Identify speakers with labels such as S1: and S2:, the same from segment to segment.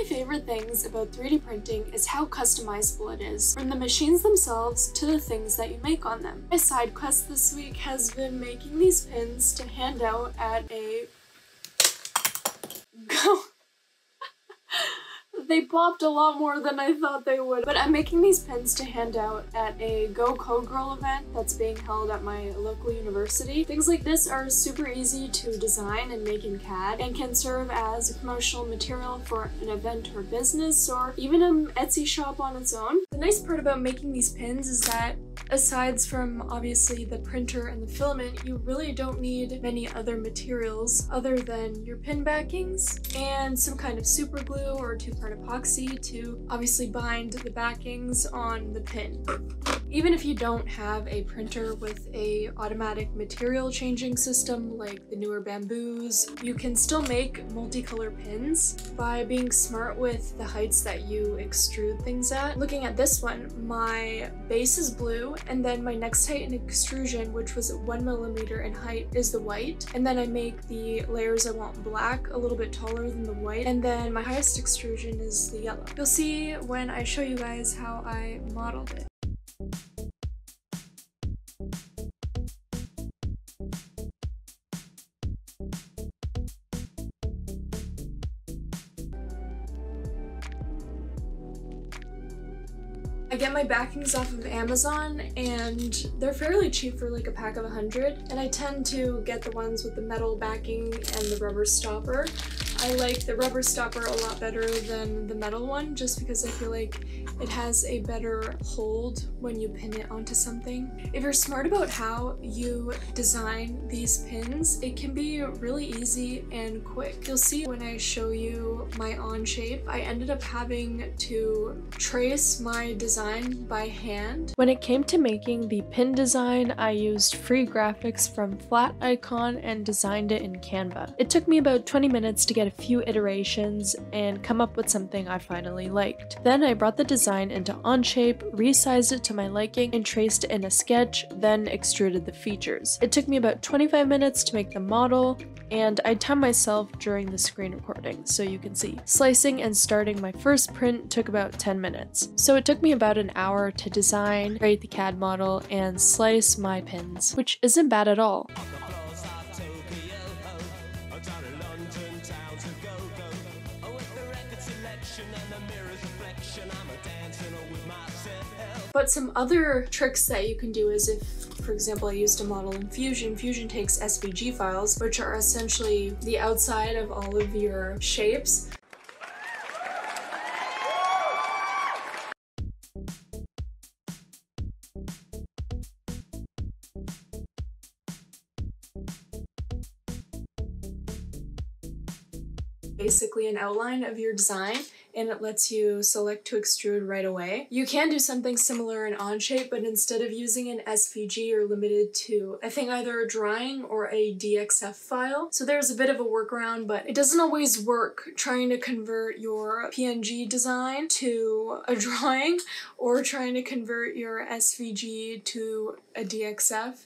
S1: my favorite things about 3D printing is how customizable it is, from the machines themselves to the things that you make on them. My side quest this week has been making these pins to hand out at a They popped a lot more than I thought they would. But I'm making these pins to hand out at a Go Code Girl event that's being held at my local university. Things like this are super easy to design and make in CAD and can serve as a promotional material for an event or business, or even an Etsy shop on its own. The nice part about making these pins is that aside from obviously the printer and the filament, you really don't need many other materials other than your pin backings and some kind of super glue or two-part epoxy to obviously bind the backings on the pin. Even if you don't have a printer with a automatic material changing system like the newer Bamboos, you can still make multicolor pins by being smart with the heights that you extrude things at. Looking at this one, my base is blue, and then my next height in extrusion, which was 1 millimeter in height, is the white. And then I make the layers I want black, a little bit taller than the white, and then my highest extrusion is the yellow. You'll see when I show you guys how I modeled it. I get my backings off of Amazon, and they're fairly cheap for like a pack of 100, and I tend to get the ones with the metal backing and the rubber stopper. I like the rubber stopper a lot better than the metal one, just because I feel like it has a better hold when you pin it onto something. If you're smart about how you design these pins, it can be really easy and quick. You'll see when I show you my on shape, I ended up having to trace my design by hand. When it came to making the pin design, I used free graphics from Flat Icon and designed it in Canva. It took me about 20 minutes to get a few iterations and come up with something I finally liked. Then I brought the design into Onshape, resized it to my liking, and traced it in a sketch, then extruded the features. It took me about 25 minutes to make the model, and I timed myself during the screen recording, so you can see. Slicing and starting my first print took about 10 minutes. So it took me about an hour to design, create the CAD model, and slice my pins, which isn't bad at all. But some other tricks that you can do is if, for example, I used a model in Fusion. Fusion takes SVG files, which are essentially the outside of all of your shapes. Basically an outline of your design, and it lets you select to extrude right away. You can do something similar in Onshape, but instead of using an SVG, you're limited to, I think, either a drawing or a DXF file. So there's a bit of a workaround, but it doesn't always work trying to convert your PNG design to a drawing or trying to convert your SVG to a DXF.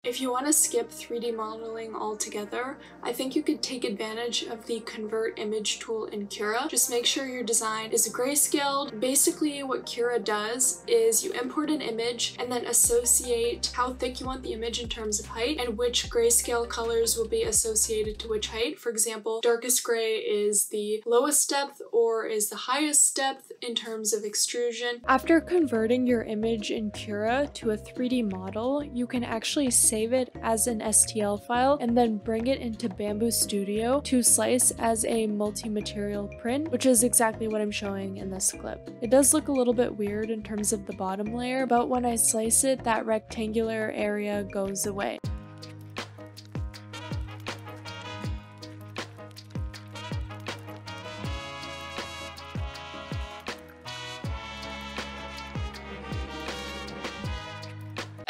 S1: If you want to skip 3D modeling altogether, I think you could take advantage of the Convert Image tool in Cura. Just make sure your design is grayscaled. Basically, what Cura does is you import an image and then associate how thick you want the image in terms of height and which grayscale colors will be associated to which height. For example, darkest gray is the lowest depth or is the highest depth in terms of extrusion. After converting your image in Cura to a 3D model, you can actually save it as an STL file and then bring it into Bamboo Studio to slice as a multi-material print, which is exactly what I'm showing in this clip. It does look a little bit weird in terms of the bottom layer, but when I slice it, that rectangular area goes away.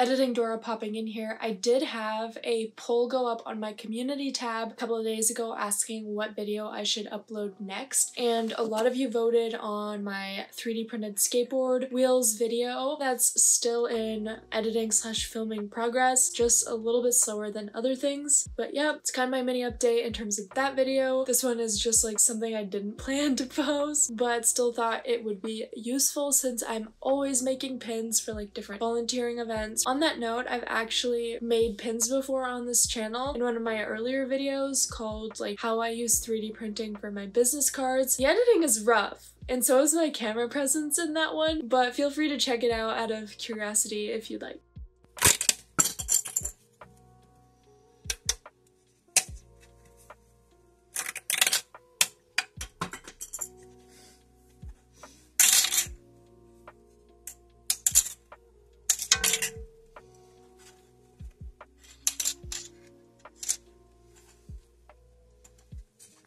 S1: Editing Dora popping in here. I did have a poll go up on my community tab a couple of days ago asking what video I should upload next, and a lot of you voted on my 3D printed skateboard wheels video. That's still in editing / filming progress, just a little bit slower than other things. But yeah, it's kind of my mini update in terms of that video. This one is just like something I didn't plan to post, but still thought it would be useful since I'm always making pins for like different volunteering events. On that note, I've actually made pins before on this channel in one of my earlier videos called like how I use 3D printing for my business cards. The editing is rough, and so is my camera presence in that one, but feel free to check it out out of curiosity if you'd like.